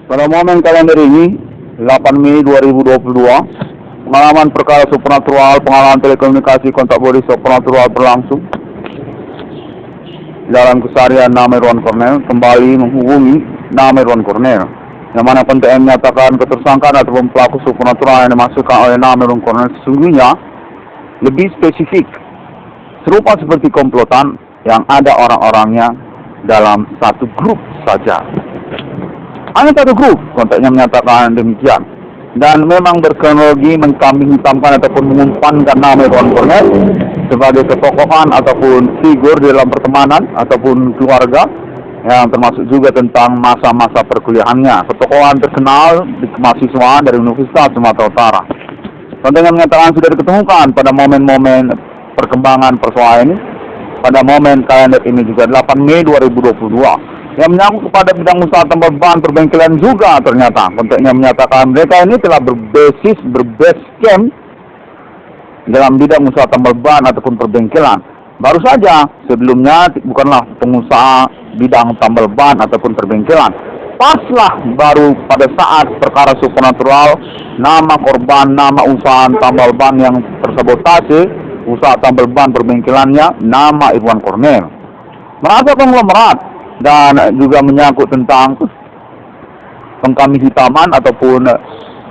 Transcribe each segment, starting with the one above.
Pada momen kalender ini, 8 Mei 2022, pengalaman perkara supernatural, pengalaman telekomunikasi kontak body supernatural berlangsung. Dalam keseharian nama Irwan Cornel kembali menghubungi nama Irwan Cornel, yang mana PTM menyatakan ketersangkaan ataupun pelaku supernatural yang dimasukkan oleh nama Irwan Cornel sesungguhnya lebih spesifik, serupa seperti komplotan yang ada orang-orangnya dalam satu grup saja. Hanya satu grup, kontaknya menyatakan demikian. Dan memang berkronologi mengkambing hitamkan ataupun mengumpankan nama Irwan Cornel sebagai ketokohan ataupun figur di dalam pertemanan ataupun keluarga, yang termasuk juga tentang masa-masa perkuliahannya. Ketokohan terkenal di kemahasiswaan dari Universitas Sumatera Utara. Kontaknya menyatakan sudah diketemukan pada momen-momen perkembangan persoalan ini, pada momen kalender ini juga 8 Mei 2022. Yang menyangkut kepada bidang usaha tambal ban perbengkelan juga ternyata. Kontaknya menyatakan mereka ini telah berbase camp dalam bidang usaha tambal ban ataupun perbengkelan. Baru saja sebelumnya bukanlah pengusaha bidang tambal ban ataupun perbengkelan. Paslah baru pada saat perkara supernatural, nama korban, nama usaha tambal ban yang tersabotase, usaha tambal ban perbengkelannya, nama Irwan Cornel. Merasa konglomerat dan juga menyangkut tentang pengkambing hitaman ataupun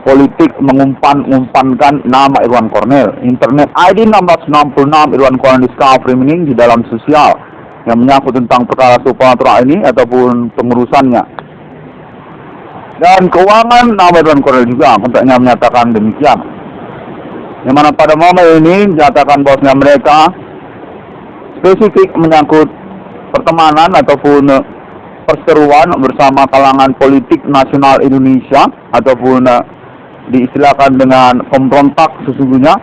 politik mengumpankan nama Irwan Cornel. Internet ID 1666 Irwan Cornel Discovery Meaning di dalam sosial yang menyangkut tentang perkara supernatural ini ataupun pengurusannya. Dan keuangan nama Irwan Cornel juga, kontaknya menyatakan demikian. Yang mana pada momen ini dinyatakan bahwasanya mereka spesifik menyangkut pertemanan ataupun perseteruan bersama kalangan politik nasional Indonesia ataupun diistilahkan dengan pemberontak sesungguhnya,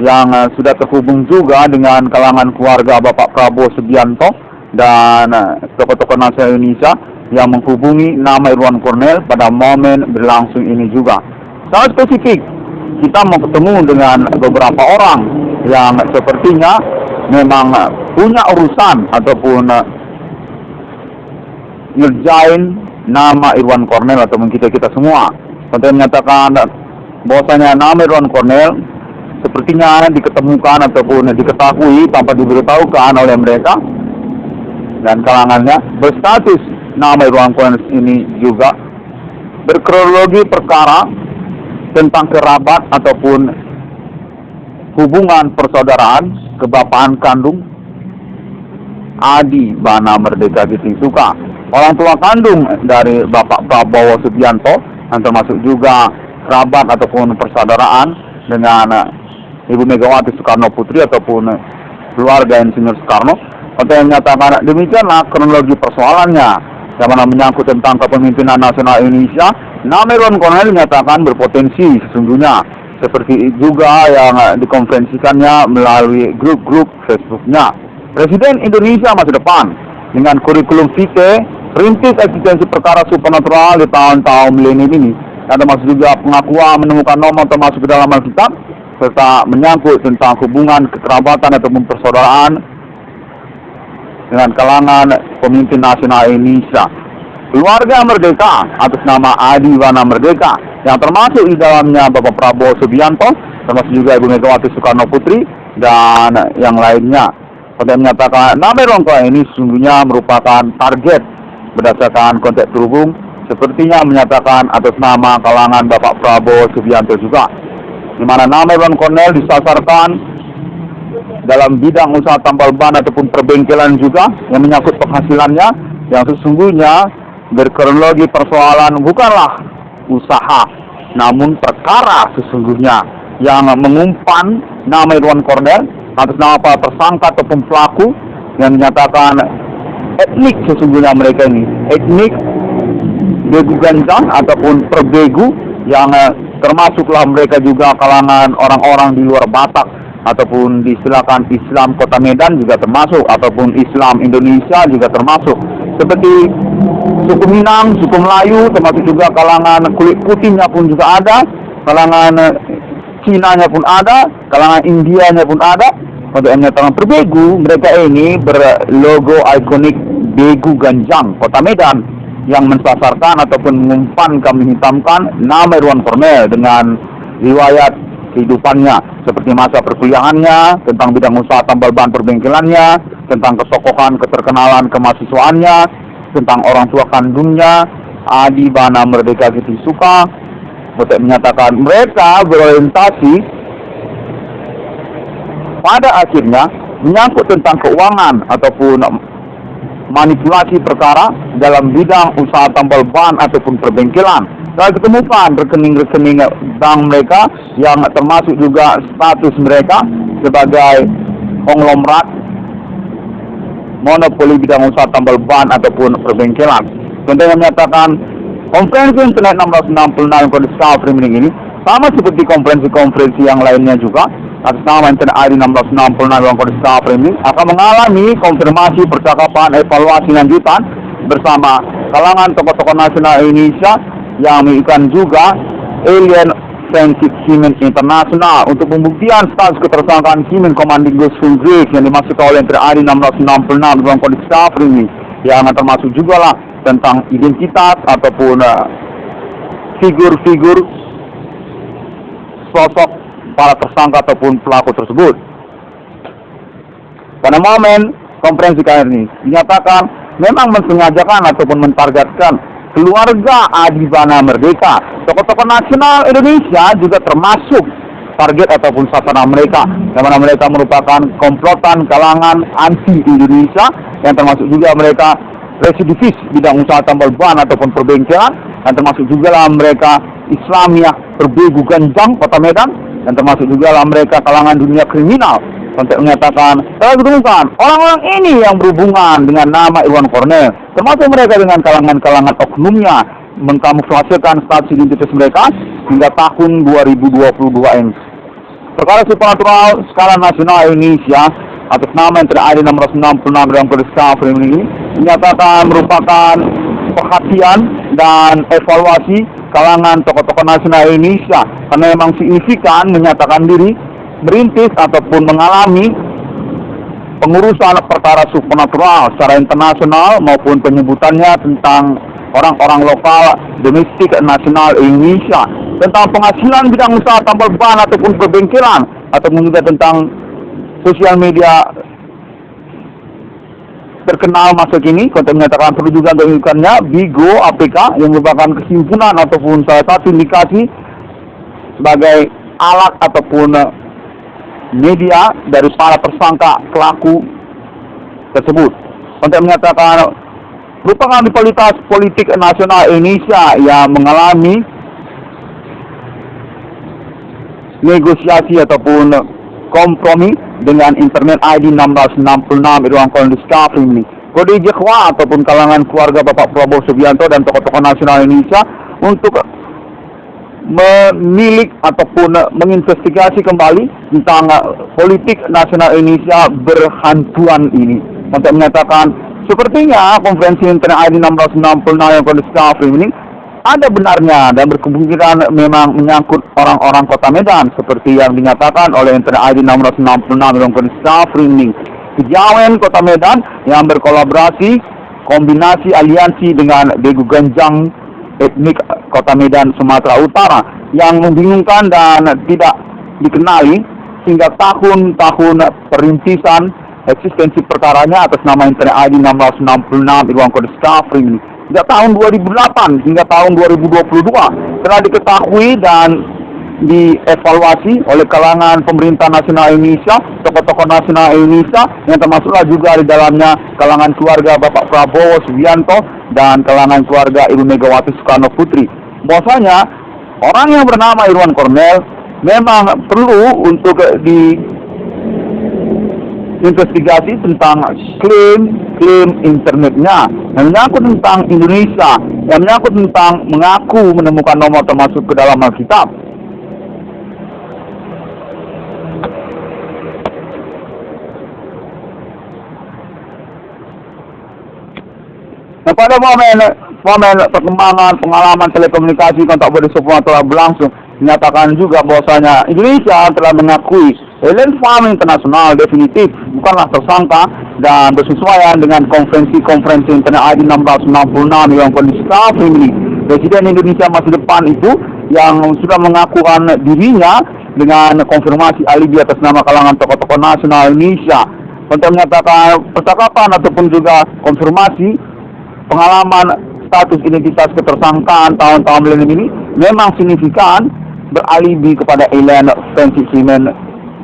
yang sudah terhubung juga dengan kalangan keluarga Bapak Prabowo Subianto dan tokoh-tokoh nasional Indonesia yang menghubungi nama Irwan Cornel pada momen berlangsung ini juga. Sangat spesifik, kita mau ketemu dengan beberapa orang yang sepertinya memang punya urusan ataupun ngerjain nama Irwan Cornel ataupun kita semua. Konten menyatakan bahwasanya nama Irwan Cornel sepertinya diketemukan ataupun diketahui tanpa diberitahukan oleh mereka dan kalangannya berstatus nama Irwan Cornel ini juga berkronologi perkara tentang kerabat ataupun hubungan persaudaraan kebapaan kandung Adi Bana Merdeka Suka, orang tua kandung dari Bapak Prabowo Subianto, yang termasuk juga kerabat ataupun persaudaraan dengan Ibu Megawati Soekarno Putri ataupun keluarga Insinyur Soekarno. Konten menyatakan demikianlah kronologi persoalannya, yang mana menyangkut tentang kepemimpinan nasional Indonesia. Nama Irwan Cornel dinyatakan berpotensi sesungguhnya, seperti juga yang dikonferensikannya melalui grup-grup Facebooknya. Presiden Indonesia masa depan dengan kurikulum vitae perintis eksistensi perkara supernatural di tahun-tahun milenium ini, yang termasuk juga pengakuan menemukan nomor termasuk ke dalam Alkitab, serta menyangkut tentang hubungan kekerabatan ataupun persaudaraan dengan kalangan pemimpin nasional Indonesia. Keluarga Merdeka atas nama Adi Bana Merdeka, yang termasuk di dalamnya Bapak Prabowo Subianto, termasuk juga Ibu Megawati Soekarno Putri dan yang lainnya. Konten menyatakan nama Irwan Cornel ini sesungguhnya merupakan target berdasarkan konteks terhubung, sepertinya menyatakan atas nama kalangan Bapak Prabowo Subianto juga, di mana nama Irwan Cornel disasarkan dalam bidang usaha tambal ban ataupun perbengkelan juga, yang menyangkut penghasilannya yang sesungguhnya berkronologi persoalan bukanlah usaha, namun perkara sesungguhnya yang mengumpan nama Irwan Cornel atas nama para tersangka ataupun pelaku yang dinyatakan etnik sesungguhnya mereka ini, etnik Begu Ganjang ataupun perbegu, yang termasuklah mereka juga kalangan orang-orang di luar Batak ataupun diistilahkan Islam Kota Medan juga termasuk, ataupun Islam Indonesia juga termasuk, seperti suku Minang, suku Melayu, termasuk juga kalangan kulit putihnya pun juga ada, kalangan Cinanya pun ada, kalangan Indianya pun ada. Untuk menyatakan berbegu, mereka ini berlogo ikonik Begu Ganjang Kota Medan, yang mensasarkan ataupun mengumpan kami hitamkan nama Irwan Cornel dengan riwayat kehidupannya, seperti masa perkuliahannya, tentang bidang usaha tambal ban perbengkelannya, tentang kesokohan, keterkenalan, kemahasiswaannya, tentang orang tua kandungnya, Adi Bana Merdeka Kita Suka. Untuk menyatakan mereka berorientasi pada akhirnya menyangkut tentang keuangan ataupun manipulasi perkara dalam bidang usaha tambal ban ataupun perbengkelan. Dan ditemukan rekening-rekening bank mereka yang termasuk juga status mereka sebagai konglomerat monopoli bidang usaha tambal ban ataupun perbengkelan. Kemudian menyatakan konferensi internet 666 Kode Discovery ini sama seperti konferensi-konferensi yang lainnya juga atas nama internet ID 1666 Kode Discovery ini akan mengalami konfirmasi percakapan evaluasi lanjutan bersama kalangan tokoh-tokoh nasional Indonesia yang memiliki juga Alien Friendship Siemens International untuk pembuktian status ketersangkaan Siemens Commanding Ghost Fundraise yang dimaksudkan oleh internet ID 1666 Kode Discovery ini, yang termasuk juga lah tentang identitas ataupun figur-figur sosok para tersangka ataupun pelaku tersebut. Pada momen konferensi kali ini dinyatakan memang mensengajakan ataupun mentargetkan keluarga Adi Bana Merdeka. Tokoh-tokoh nasional Indonesia juga termasuk target ataupun sasaran mereka, yang mana mereka merupakan komplotan kalangan anti Indonesia, yang termasuk juga mereka residivis bidang usaha tambal ban ataupun perbengkelan, dan termasuk juga lah mereka Islamiyah berbegu ganjang Kota Medan, dan termasuk juga lah mereka kalangan dunia kriminal. Untuk menyatakan telah ditemukan orang-orang ini yang berhubungan dengan nama Irwan Cornel, termasuk mereka dengan kalangan-kalangan oknumnya, mengkamuflasekan status identitas mereka hingga tahun 2022 ini. Perkara supernatural skala nasional Indonesia atas nama yang ada 666 dalam Kode Discovery ini dinyatakan merupakan perhatian dan evaluasi kalangan tokoh-tokoh nasional Indonesia, karena memang signifikan menyatakan diri merintis ataupun mengalami pengurusan perkara supernatural secara internasional maupun penyebutannya tentang orang-orang lokal domestik nasional Indonesia, tentang penghasilan bidang usaha tambal ban ataupun perbengkelan, ataupun juga tentang sosial media terkenal masa kini. Konten menyatakan perlu juga untuk menggunakannya Bigo APK yang merupakan kesimpulan ataupun salah satu indikasi sebagai alat ataupun media dari para tersangka pelaku tersebut. Konten menyatakan merupakan rivalitas politik nasional Indonesia yang mengalami negosiasi ataupun kompromi dengan internet ID 1666 Irwan Cornel Discovery ini. Kode Jekwa ataupun kalangan keluarga Bapak Prabowo Subianto dan tokoh-tokoh nasional Indonesia untuk menilik ataupun menginvestigasi kembali tentang politik nasional Indonesia berhantuan ini. Untuk menyatakan sepertinya konferensi internet ID 1666 Kode Discovery ini ada benarnya dan berkemungkinan memang menyangkut orang-orang Kota Medan seperti yang dinyatakan oleh internet ID 666 dalam Kode Discovery ini. Kejawen Kota Medan yang berkolaborasi kombinasi aliansi dengan begu ganjang etnik Kota Medan Sumatera Utara yang membingungkan dan tidak dikenali hingga tahun-tahun perintisan eksistensi perkaranya atas nama internet ID 1666 Irwan Kode Discovery ini. Sejak tahun 2008 hingga tahun 2022 telah diketahui dan dievaluasi oleh kalangan pemerintah nasional Indonesia, tokoh-tokoh nasional Indonesia, yang termasuklah juga di dalamnya kalangan keluarga Bapak Prabowo Subianto dan kalangan keluarga Ibu Megawati Soekarno Putri. Bahwasanya orang yang bernama Irwan Cornel memang perlu untuk investigasi tentang klaim internetnya yang menyangkut tentang Indonesia, yang menyangkut tentang mengaku menemukan nomor termasuk ke dalam Alkitab. Nah, pada momen perkembangan pengalaman telekomunikasi kontak berdiskusi telah berlangsung, dinyatakan juga bahwasanya Indonesia telah mengakui Ellen Farm Internasional definitif bukanlah tersangka dan bersesuaian dengan konferensi Internet ID 1666 yang kondisikatif ini. Presiden Indonesia masa depan itu yang sudah mengakukan dirinya dengan konfirmasi alibi atas nama kalangan tokoh-tokoh nasional Indonesia untuk menyatakan percakapan ataupun juga konfirmasi pengalaman status identitas ketersangkaan tahun-tahun milenium ini memang signifikan beralibi kepada Ellen Fancy Seamen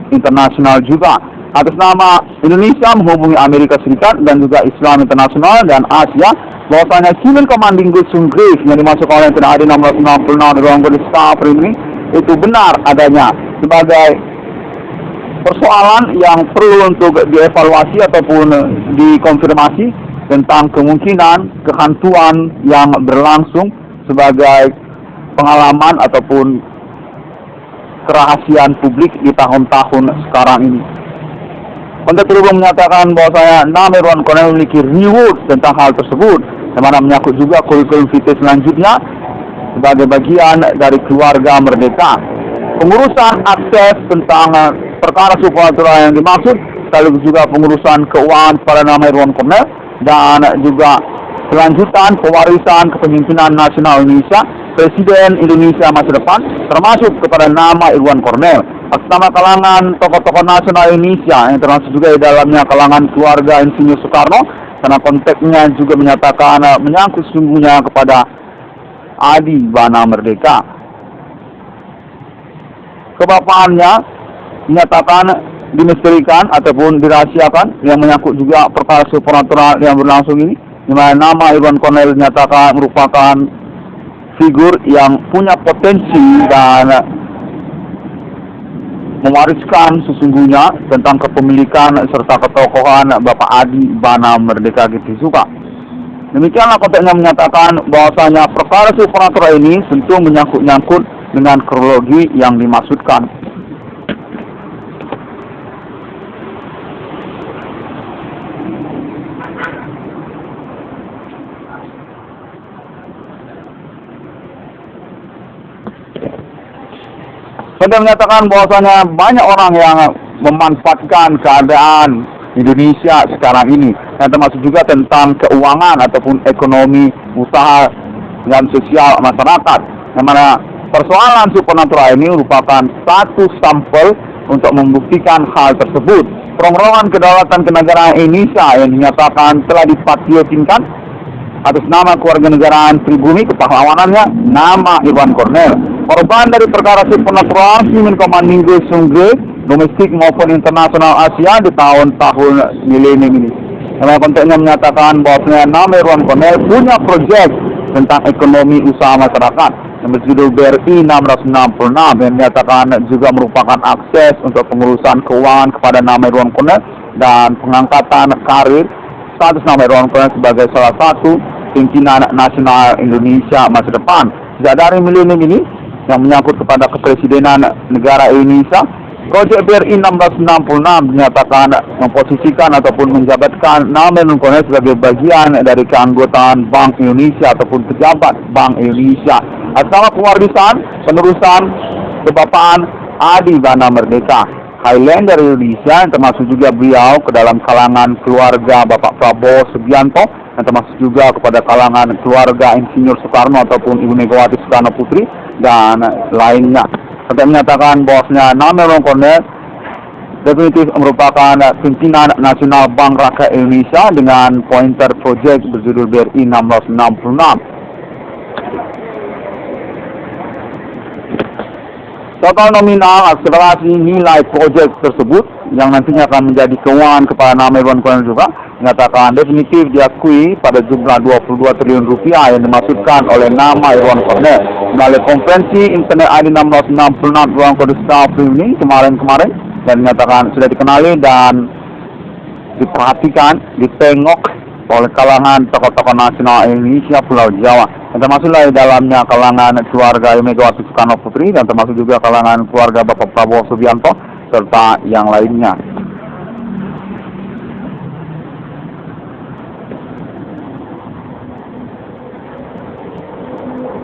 Internasional juga atas nama Indonesia menghubungi Amerika Serikat dan juga Islam Internasional dan Asia bahwasanya Seamen Commanding Gusung Grace yang dimasukkan oleh Internet ID 1666 ruang berdiscovery ini itu benar adanya sebagai persoalan yang perlu untuk dievaluasi ataupun dikonfirmasi tentang kemungkinan kehantuan yang berlangsung sebagai pengalaman ataupun kerahasiaan publik di tahun-tahun sekarang ini. Untuk terhubung menyatakan bahwasanya nama Irwan Cornell memiliki reward tentang hal tersebut, yang mana menyangkut juga kurikulum vitae selanjutnya sebagai bagian dari keluarga merdeka. Pengurusan akses tentang perkara supranatural yang dimaksud, sekaligus juga pengurusan keuangan pada nama Irwan Cornell dan juga kelanjutan pewarisan kepemimpinan nasional Indonesia, Presiden Indonesia masa depan, termasuk kepada nama Irwan Cornell, atas nama kalangan tokoh-tokoh nasional Indonesia, yang termasuk juga di dalamnya kalangan keluarga Insinyur Soekarno, karena konteksnya juga menyatakan menyangkut sesungguhnya kepada Adi Bana Merdeka. Kebapaannya dinyatakan dimisterikan ataupun dirahasiakan, yang menyangkut juga perkara supranatural yang berlangsung ini, di mana nama Irwan Cornell dinyatakan merupakan figur yang punya potensi dan mewariskan sesungguhnya tentang kepemilikan serta ketokohan Bapak Adi Bana Merdeka Getisuka. Demikianlah konteksnya menyatakan bahwasanya perkara supranatural ini tentu menyangkut-nyangkut dengan kronologi yang dimaksudkan. Saya menyatakan bahwasanya banyak orang yang memanfaatkan keadaan Indonesia sekarang ini, yang termasuk juga tentang keuangan ataupun ekonomi usaha dan sosial masyarakat, yang mana persoalan supranatural ini merupakan satu sampel untuk membuktikan hal tersebut. Rongrongan kedaulatan kenegaraan Indonesia yang dinyatakan telah dipatriotinkan atas nama kewarganegaraan pribumi kepahlawanannya nama Irwan Cornell. Korban dari perkara supranatural Seamen Commanding Gusung Grace domestik maupun internasional Asia di tahun-tahun milenium ini. Dalam konteksnya menyatakan bahwa nama Irwan Cornell punya proyek tentang ekonomi usaha masyarakat yang berjudul BRI 666 yang dinyatakan juga merupakan akses untuk pengurusan keuangan kepada nama Irwan Cornell dan pengangkatan karir status nama Irwan Cornell sebagai salah satu pimpinan nasional Indonesia masa depan. Sejak dari milenium ini yang menyangkut kepada kepresidenan negara Indonesia, proyek BRI 1666 dinyatakan memposisikan ataupun menjabatkan nama Irwan Cornell sebagai bagian dari keanggotaan Bank Indonesia ataupun pejabat Bank Indonesia atas nama pewarisan penerusan kebapaan Adi Bana Merdeka Highlander Indonesia, yang termasuk juga beliau ke dalam kalangan keluarga Bapak Prabowo Subianto, yang termasuk juga kepada kalangan keluarga Insinyur Soekarno ataupun Ibu Megawati Soekarno Putri dan lainnya. Saya menyatakan bahwasanya nama Irwan Cornell definitif merupakan pimpinan Nasional Bank Rakyat Indonesia dengan pointer proyek berjudul BRI 1666. Total nominal akselerasi nilai proyek tersebut yang nantinya akan menjadi keuangan kepada nama Irwan Cornell juga menyatakan definitif diakui pada jumlah 22 triliun rupiah yang dimaksudkan oleh nama Irwan Cornell melalui konferensi Internet ID 1666 ruang berdiscovery ini kemarin dan menyatakan sudah dikenali dan diperhatikan, ditengok oleh kalangan tokoh-tokoh nasional Indonesia Pulau Jawa, yang termasuklah di dalamnya kalangan keluarga Megawati Soekarno Putri dan termasuk juga kalangan keluarga Bapak Prabowo Subianto serta yang lainnya.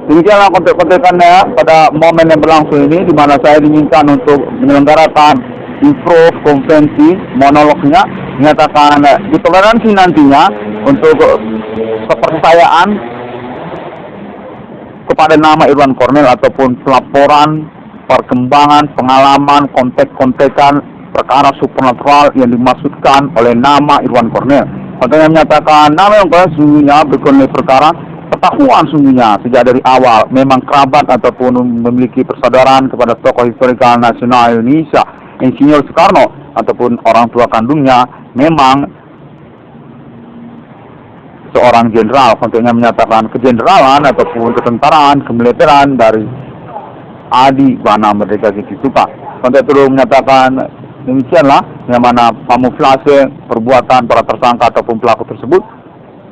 Demikianlah kontek-kontekannya pada momen yang berlangsung ini, di mana saya diminta untuk menyelenggarakan improve konvensi monolognya, menyatakan ditoleransi nantinya untuk kepercayaan kepada nama Irwan Cornell ataupun pelaporan, perkembangan, pengalaman, kontek-kontekan perkara supernatural yang dimaksudkan oleh nama Irwan Cornell. Kontennya menyatakan nama Irwan Cornell sungguhnya berkenaan perkara ketahuan sungguhnya sejak dari awal memang kerabat ataupun memiliki persaudaraan kepada tokoh historikal nasional Indonesia Insinyur Soekarno ataupun orang tua kandungnya memang seorang jenderal. Kontennya menyatakan kejeneralan ataupun ketentaraan, kemiliteran dari Adi Bana Merdeka Suka. Konten terus menyatakan demikianlah yang mana kamuflase perbuatan para tersangka ataupun pelaku tersebut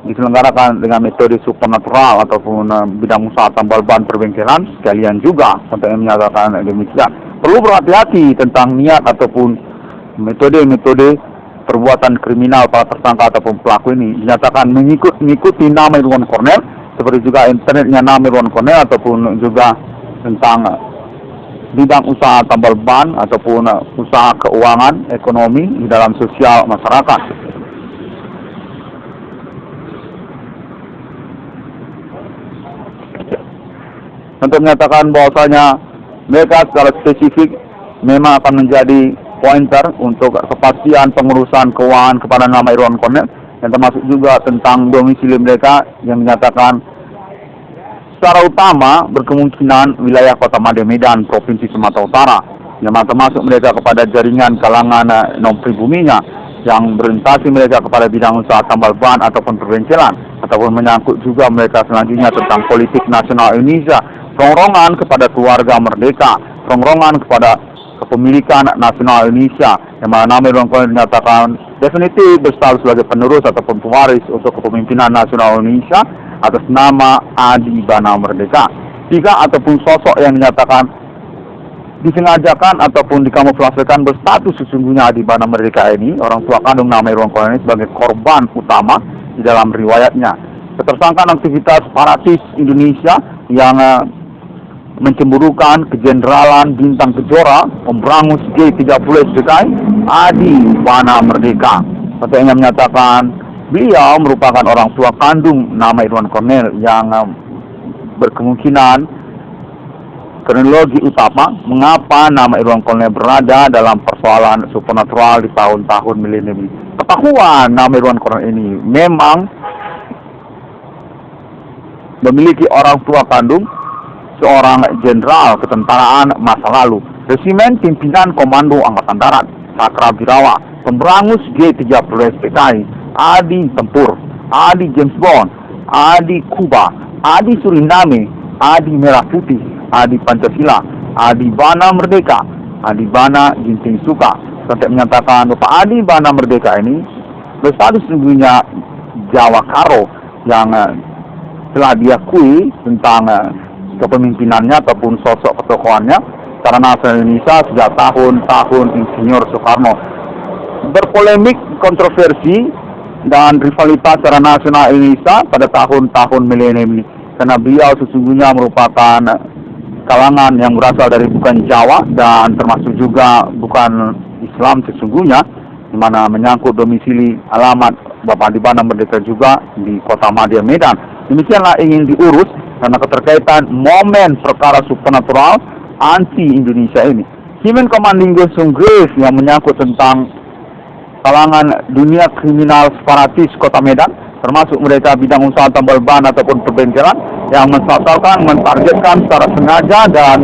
diselenggarakan dengan metode supernatural ataupun bidang usaha tambal ban perbengkelan. Sekalian juga kontennya menyatakan demikian. Perlu berhati-hati tentang niat ataupun metode-metode perbuatan kriminal para tersangka ataupun pelaku ini. Dinyatakan mengikuti nama Irwan Cornell, seperti juga internetnya nama Irwan Cornell ataupun juga tentang bidang usaha tambal ban ataupun usaha keuangan ekonomi di dalam sosial masyarakat. Untuk menyatakan bahwasanya mereka secara spesifik memang akan menjadi pointer untuk kepastian pengurusan keuangan kepada nama Irwan Cornell, yang termasuk juga tentang domisili mereka yang menyatakan secara utama berkemungkinan wilayah Kota Madya Medan, Provinsi Sumatera Utara, yang termasuk mereka kepada jaringan kalangan non-pribuminya yang berorientasi mereka kepada bidang usaha tambal ban ataupun perbengkelan, ataupun menyangkut juga mereka selanjutnya tentang politik nasional Indonesia, rongrongan kepada keluarga merdeka, rongrongan kepada kepemilikan nasional Indonesia, yang mana nama Irwan Cornell dinyatakan definitif berstatus sebagai penerus ataupun pewaris untuk kepemimpinan nasional Indonesia atas nama Adi Bana Merdeka. Tiga ataupun sosok yang dinyatakan disengajakan ataupun dikamuflasekan berstatus sesungguhnya Adi Bana Merdeka ini, orang tua kandung nama Irwan Cornell ini, sebagai korban utama di dalam riwayatnya. Ketersangkaan aktivitas separatis Indonesia yang mencemburukan kejeneralan Bintang Kejora, memberangus G30 SPKI, Adi Bana Merdeka. Katanya menyatakan beliau merupakan orang tua kandung nama Irwan Cornell yang berkemungkinan kronologi utama mengapa nama Irwan Cornell berada dalam persoalan supernatural di tahun-tahun milenium. Ketahuan nama Irwan Cornell ini memang memiliki orang tua kandung seorang jenderal ketentaraan masa lalu, resimen pimpinan Komando Angkatan Darat, Cakrabirawa, pemberangus G30 SPKI, Adi Tempur, Adi James Bond, Adi Kuba, Adi Suriname, Adi Merah Putih, Adi Pancasila, Adi Bana Merdeka, Adi Bana Ginting Suka. Sampai menyatakan Bapak Adi Bana Merdeka ini berstatus sesungguhnya Jawa Karo yang telah diakui tentang kepemimpinannya ataupun sosok ketokohannya secara nasional Indonesia sejak tahun-tahun Insinyur Soekarno. Berpolemik, kontroversi, dan rivalitas secara nasional Indonesia pada tahun-tahun milenium ini, karena beliau sesungguhnya merupakan kalangan yang berasal dari bukan Jawa dan termasuk juga bukan Islam sesungguhnya, di mana menyangkut domisili alamat Bapak Adi Bana Merdeka juga di Kota Madya Medan. Demikianlah ingin diurus karena keterkaitan momen perkara supernatural anti Indonesia ini. Himen Commanding Gosung Grace yang menyangkut tentang kalangan dunia kriminal separatis Kota Medan, termasuk mereka bidang usaha tambal ban ataupun perbengkelan yang mensasarkan, mentargetkan secara sengaja dan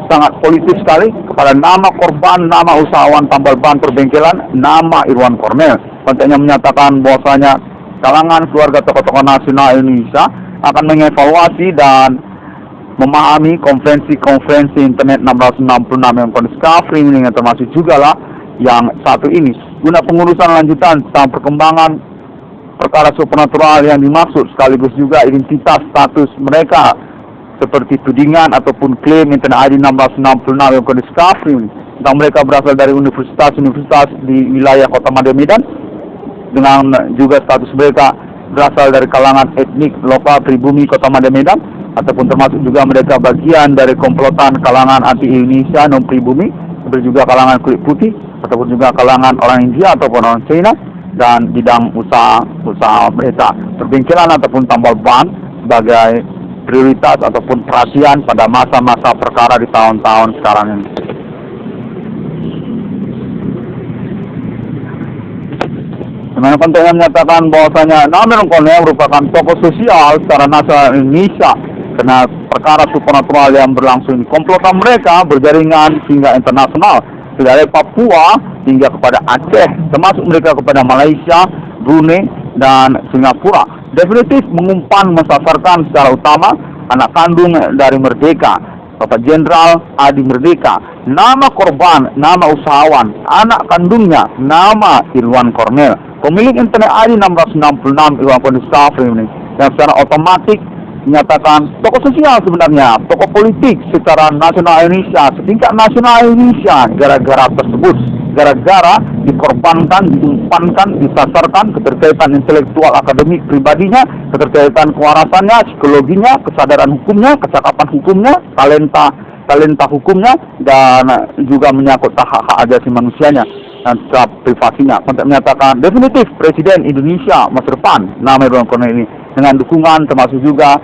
sangat politis sekali kepada nama korban, nama usahawan tambal ban perbengkelan, nama Irwan Cornell. Kontennya menyatakan bahwasanya kalangan keluarga tokoh-tokoh nasional Indonesia akan mengevaluasi dan memahami konferensi internet 666 yang discovery ini, yang termasuk juga lah yang satu ini, guna pengurusan lanjutan tentang perkembangan perkara supernatural yang dimaksud, sekaligus juga identitas status mereka seperti tudingan ataupun klaim internet ID 1666 yang discovery ini, tentang mereka berasal dari universitas-universitas di wilayah Kota Madya Medan, dengan juga status mereka berasal dari kalangan etnik lokal pribumi Kota Madya Medan, ataupun termasuk juga mereka bagian dari komplotan kalangan anti Indonesia non pribumi seperti juga kalangan kulit putih, ataupun juga kalangan orang India ataupun orang China, dan bidang usaha mereka perbengkelan ataupun tambal ban sebagai prioritas ataupun perhatian pada masa-masa perkara di tahun-tahun sekarang ini. Dengan kontennya menyatakan bahwasanya Namer Cornell merupakan tokoh sosial secara nasional Indonesia karena perkara supernatural yang berlangsung ini. Komplotan mereka berjaringan hingga internasional, dari Papua hingga kepada Aceh, termasuk mereka kepada Malaysia, Brunei, dan Singapura. Definitif mengumpan mensasarkan secara utama anak kandung dari Merdeka, Bapak Jenderal Adi Merdeka. Nama korban, nama usahawan, anak kandungnya, nama Irwan Cornell. Pemilik internet ID 666 Irwan Cornell Safri ini, yang secara otomatis menyatakan tokoh sosial sebenarnya, tokoh politik secara nasional Indonesia, setingkat nasional Indonesia, gara-gara tersebut, gara-gara dikorbankan, diumpankan, disasarkan keterkaitan intelektual akademik pribadinya, keterkaitan kewarasannya, psikologinya, kesadaran hukumnya, kecakapan hukumnya, talenta hukumnya, dan juga menyangkut hak-hak asasi manusianya dan secara privasinya. Untuk menyatakan definitif Presiden Indonesia masa depan nama Irwan Cornell ini, dengan dukungan termasuk juga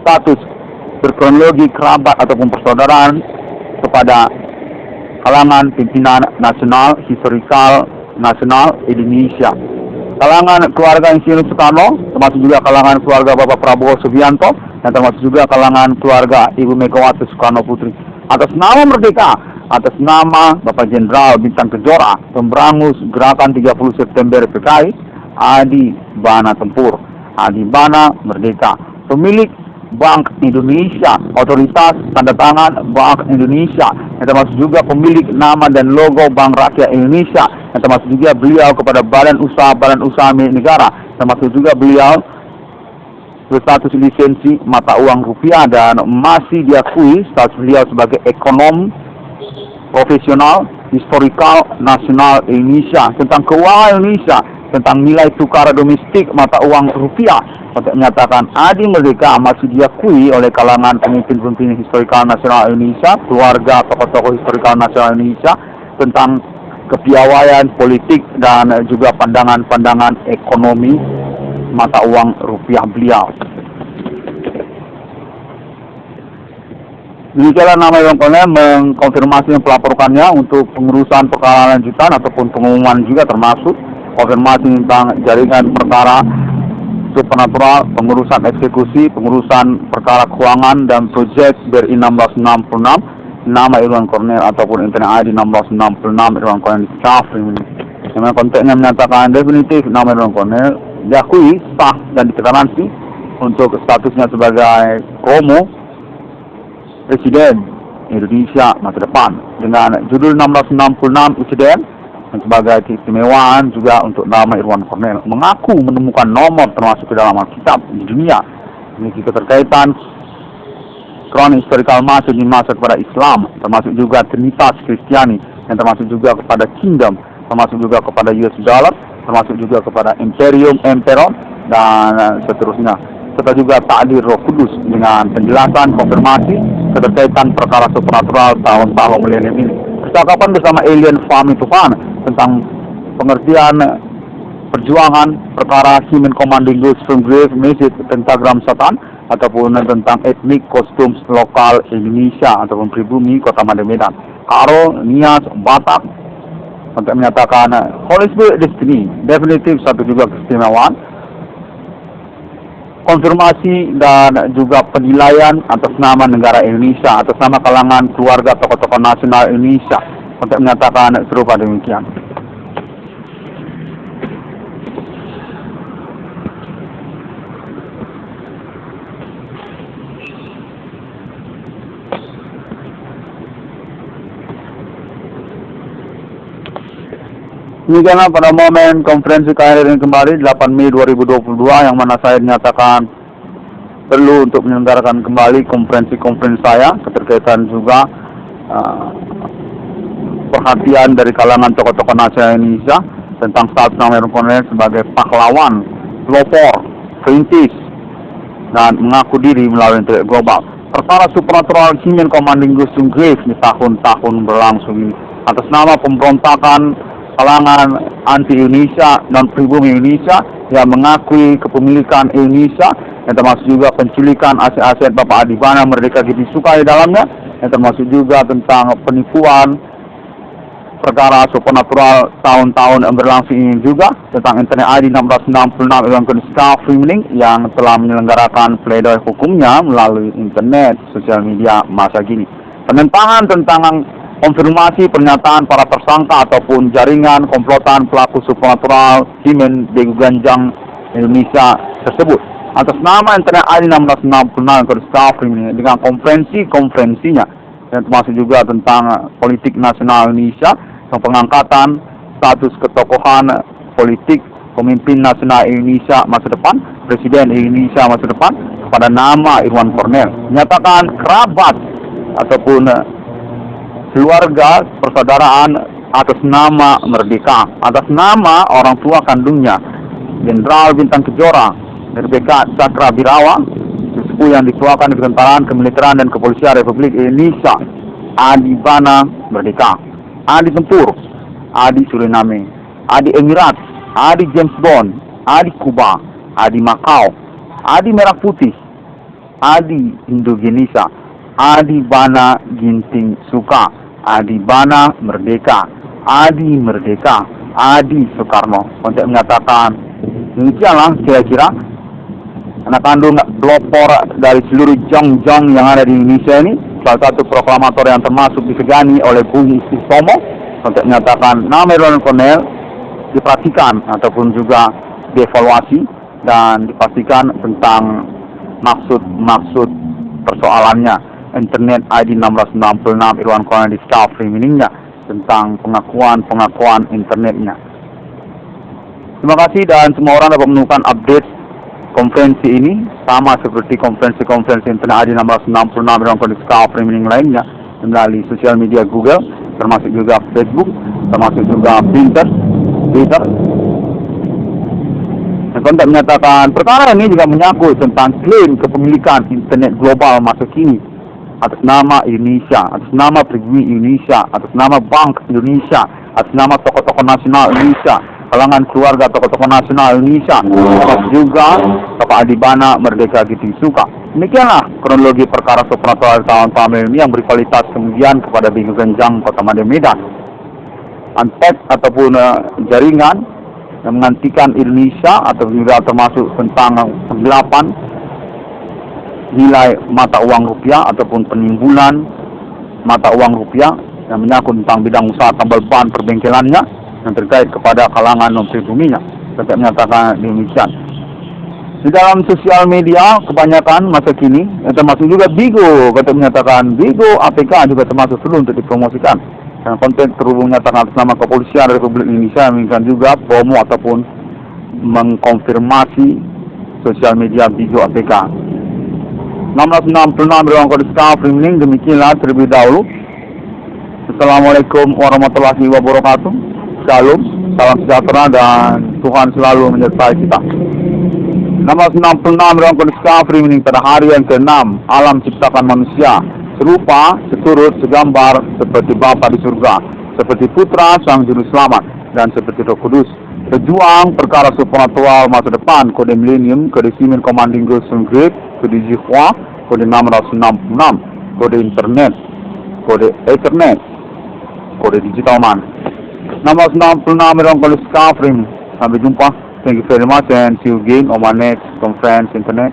status berkronologi kerabat ataupun persaudaraan kepada kalangan pimpinan nasional, historikal nasional Indonesia, kalangan keluarga Insinyur Soekarno, termasuk juga kalangan keluarga Bapak Prabowo Subianto, dan termasuk juga kalangan keluarga Ibu Megawati Soekarno Putri. Atas nama Merdeka, atas nama Bapak Jenderal Bintang Kejora, pemberangus gerakan 30 September PKI, Adi Bana Tempur, Adi Bana Merdeka, pemilik Bank Indonesia, otoritas tanda tangan Bank Indonesia, yang termasuk juga pemilik nama dan logo Bank Rakyat Indonesia, yang termasuk juga beliau kepada badan usaha milik negara, termasuk juga beliau berstatus lisensi mata uang rupiah dan masih diakui status beliau sebagai ekonom profesional historikal nasional Indonesia, tentang keuangan Indonesia, tentang nilai tukar domestik mata uang rupiah. Untuk menyatakan Adi Merdeka masih diakui oleh kalangan pemimpin-pemimpin historikal nasional Indonesia, keluarga tokoh-tokoh historikal nasional Indonesia, tentang kepiawaian politik dan juga pandangan-pandangan ekonomi mata uang rupiah beliau. Demikianlah nama Irwan Cornell mengkonfirmasi dan pelaporkannya untuk pengurusan perkara lanjutan ataupun pengumuman juga, termasuk konfirmasi tentang jaringan perkara supernatural, pengurusan eksekusi, pengurusan perkara keuangan dan proyek BRI 1666 nama Irwan Cornell ataupun internet ID 1666 Irwan Cornell Safri ini. Yang konteksnya menyatakan definitif nama Irwan Cornell diakui sah dan ditoleransi untuk statusnya sebagai promo Presiden Indonesia masa depan dengan judul 666 insiden, dan sebagai keistimewaan juga untuk nama Irwan Cornell mengaku menemukan nomor termasuk ke dalam Alkitab di dunia memiliki keterkaitan kronik historikal masuk di masa kepada Islam, termasuk juga Trinitas Kristiani, yang termasuk juga kepada Kingdom, termasuk juga kepada US Dollar, termasuk juga kepada Imperium Emperor dan seterusnya, serta juga takdir Roh Kudus dengan penjelasan konfirmasi keterkaitan perkara supernatural tahun-tahun milenium ini. Percakapan bersama alien family Tuhan tentang pengertian perjuangan perkara Human Commanding Ghost from Grave Message Pentagram Satan, ataupun tentang etnik kostum lokal Indonesia ataupun pribumi Kota Medan, Karo, Nias, Batak, untuk menyatakan Holy Spirit Destiny definitif satu juga keistimewaan, konfirmasi dan juga penilaian atas nama negara Indonesia, atas nama kalangan keluarga tokoh-tokoh nasional Indonesia, untuk menyatakan serupa demikian. Demikianlah pada momen konferensi KRI kembali 8 Mei 2022, yang mana saya dinyatakan perlu untuk menyelenggarakan kembali konferensi saya keterkaitan juga perhatian dari kalangan tokoh-tokoh nasional Indonesia tentang status nama Irwan Cornell sebagai pahlawan, pelopor, perintis, dan mengaku diri melalui internet global. perkara supernatural Human Commanding Ghost Grave di tahun-tahun berlangsung ini atas nama pemberontakan kalangan anti-Indonesia dan pribumi Indonesia yang mengakui kepemilikan Indonesia, yang termasuk juga penculikan aset-aset Bapak Adibana Merdeka Giti Suka di dalamnya, yang termasuk juga tentang penipuan perkara supernatural tahun-tahun yang berlangsung ini juga tentang Internet ID 1666 Irwan Kurniska Freemaning yang telah menyelenggarakan pledoi hukumnya melalui internet sosial media masa kini. Penentangan tentang konfirmasi pernyataan para tersangka ataupun jaringan komplotan pelaku supernatural Himen Degu Ganjang Indonesia tersebut atas nama Internet ID 1666 Kurniska Freemaning dengan konferensinya yang termasuk juga tentang politik nasional Indonesia, tentang pengangkatan status ketokohan politik pemimpin nasional Indonesia masa depan, Presiden Indonesia masa depan kepada nama Irwan Cornel, menyatakan kerabat ataupun keluarga persaudaraan atas nama Merdeka, atas nama orang tua kandungnya Jenderal Bintang Kejora Merdeka Cakra Birawa yang dikeluarkan di Ketentaraan, Kemiliteran dan Kepolisian Republik Indonesia, Adibana Merdeka, Adi Tempur, Adi Suriname, Adi Emirat, Adi James Bond, Adi Kuba, Adi Macau, Adi Merah Putih, Adi Indonesia, Adi Bana Ginting Suka, Adi Bana Merdeka, Adi Merdeka, Adi Soekarno. Untuk menyatakan demikianlah kira-kira anak kandung pelopor dari seluruh jong-jong yang ada di Indonesia ini, salah satu proklamator yang termasuk disegani oleh Bung Istiqomo untuk menyatakan nama Irwan Cornel diperhatikan ataupun juga dievaluasi dan dipastikan tentang maksud persoalannya Internet ID 1666 Irwan Cornel Discovery meaningnya tentang pengakuan internetnya. Terima kasih dan semua orang dapat menemukan update konferensi ini sama seperti konferensi Internet ID 1666 Irwan Cornel Discovery meaning lainnya melalui sosial media Google, termasuk juga Facebook, termasuk juga Twitter. Dan kontak menyatakan perkara ini juga menyangkut tentang klaim kepemilikan internet global masa kini atas nama Indonesia, atas nama pribumi Indonesia, atas nama Bank Indonesia, atas nama tokoh-tokoh nasional Indonesia, kalangan keluarga tokoh-tokoh nasional Indonesia, termasuk juga Bapak Adibana Merdeka Giti Suka. Demikianlah kronologi perkara supernatural tahun-tahun ini yang berkualitas kemudian kepada Degu Ganjang Kota Madiun Medan. Antek ataupun jaringan yang menghentikan Indonesia atau juga termasuk tentang penggelapan nilai mata uang rupiah ataupun penimbunan mata uang rupiah yang menyangkut tentang bidang usaha tambal ban perbengkelannya yang terkait kepada kalangan non-pribuminya. Saya menyatakan demikian. Di dalam sosial media kebanyakan masa kini, yang termasuk juga Bigo, kata menyatakan Bigo APK juga termasuk perlu untuk dipromosikan. Dan konten terhubung menyatakan atas nama Kepolisian Republik Indonesia menginginkan juga promo ataupun mengkonfirmasi sosial media Bigo APK. 1666 Irwan Cornel Discovery meaning demikianlah terlebih dahulu. Assalamualaikum warahmatullahi wabarakatuh. Shalom, salam sejahtera dan Tuhan selalu menyertai kita. 1666 Irwan Cornel Discovery meaning pada hari yang ke-6 alam ciptakan manusia serupa, seturut, segambar seperti Bapa di surga, seperti Putra Sang Juru Selamat dan seperti Roh Kudus. Berjuang perkara supernatural masa depan kode milenium, kode Human Commanding Ghost Grave, kode Jihwa, kode 666, kode internet, kode Ethernet, kode digital man. 1666 Irwan Cornel Discovery. Sampai jumpa. Thank you very much and see you again on my next conference internet.